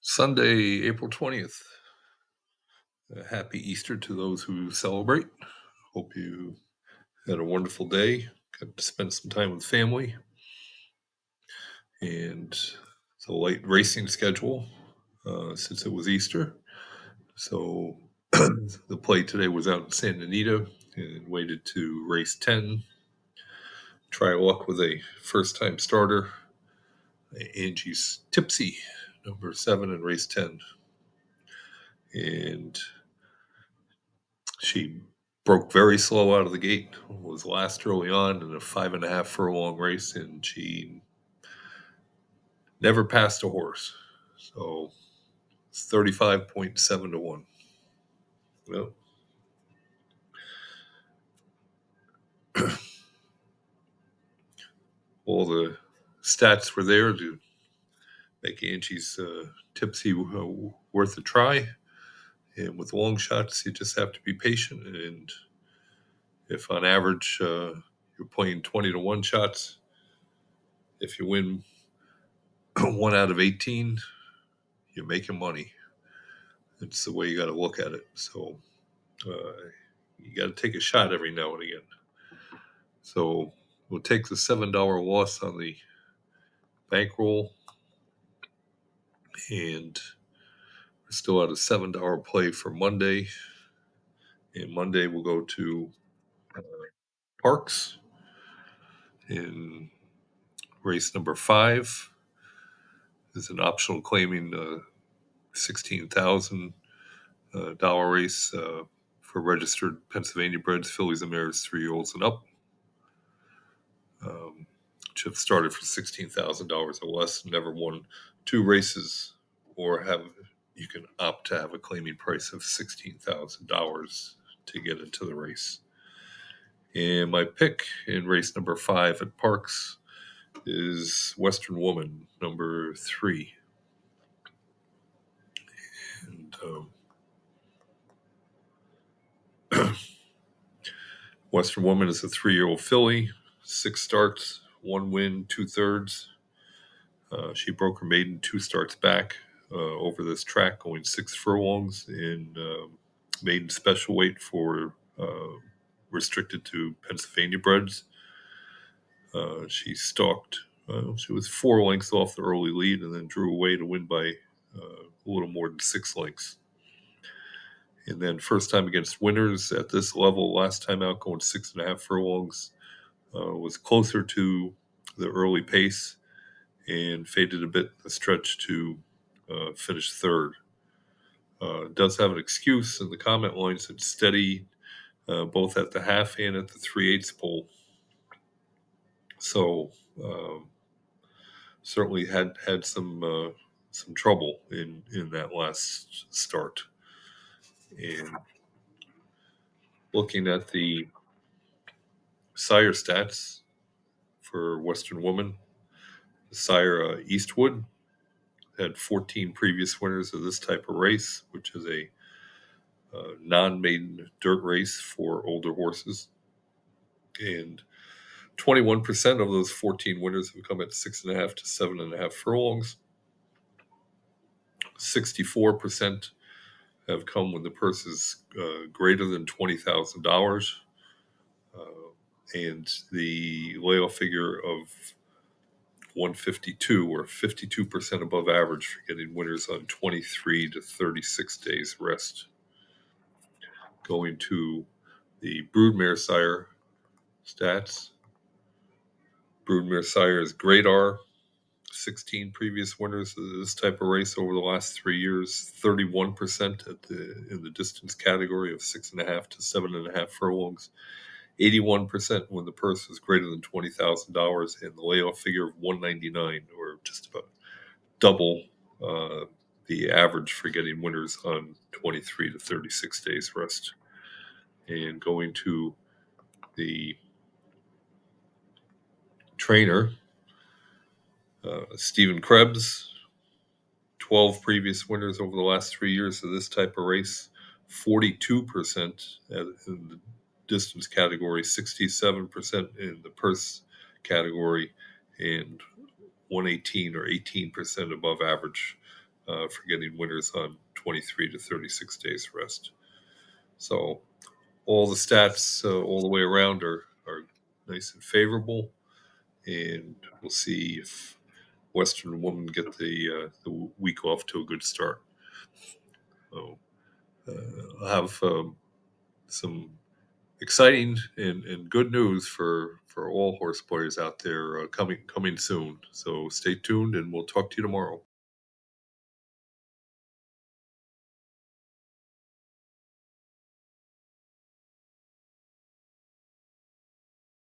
Sunday, April 20th. Happy Easter to those who celebrate. Hope you had a wonderful day. Got to spend some time with family and it's a light racing schedule since it was Easter. So the play today was out in Santa Anita and waited to race 10. Try luck with a first time starter, Angi's Tipsy, number 7 in race 10. And she broke very slow out of the gate, was last early on in a 5.5 furlong race, and she never passed a horse. So it's 35.7 to 1. Well, all the stats were there to make Angie's Tipsy worth a try. And with long shots, you just have to be patient. And if on average you're playing 20 to 1 shots, if you win 1 out of 18, you're making money. It's the way you got to look at it. So you got to take a shot every now and again. So we'll take the $7 loss on the bankroll, and we're still at a $7 play for Monday. And Monday we'll go to PARX in race number 5. There's an optional claiming $16,000 race for registered Pennsylvania breds, fillies and mares, 3-year-olds and up. Which have started for $16,000 or less, never won 2 races, or you can opt to have a claiming price of $16,000 to get into the race. And my pick in race number 5 at PARX is Western Woman, number 3. And Western Woman is a 3-year-old filly, 6 starts, 1 win, 2/3. She broke her maiden 2 starts back over this track, going 6 furlongs in maiden special weight for restricted to Pennsylvania breds. She stalked. She was 4 lengths off the early lead and then drew away to win by a little more than 6 lengths. And then first time against winners at this level, last time out going 6.5 furlongs, was closer to the early pace and faded a bit in the stretch to finish 3rd. Does have an excuse in the comment lines. It's steady both at the half and at the 3/8 pole. So certainly had some trouble in that last start. And looking at the sire stats for Western Woman, sire Eastwood had 14 previous winners of this type of race, which is a non-maiden dirt race for older horses. And 21% of those 14 winners have come at 6.5 to 7.5 furlongs. 64% have come when the purse is greater than $20,000. And the layoff figure of 152, or 52% above average for getting winners on 23 to 36 days rest. Going to the broodmare sire stats. Broodmare sire is Great R. 16 previous winners of this type of race over the last 3 years. 31% in the distance category of 6.5 to 7.5 furlongs. 81% when the purse was greater than $20,000, and the layoff figure of 199, or just about double the average for getting winners on 23 to 36 days rest. And going to the trainer, Stephen Krebs, 12 previous winners over the last 3 years of this type of race, 42% in the distance category, 67% in the purse category, and 118 or 18% above average for getting winners on 23 to 36 days rest. So all the stats all the way around are nice and favorable, and we'll see if Western women get the week off to a good start. So I'll have some exciting and good news for all horse players out there coming soon. So stay tuned, and we'll talk to you tomorrow.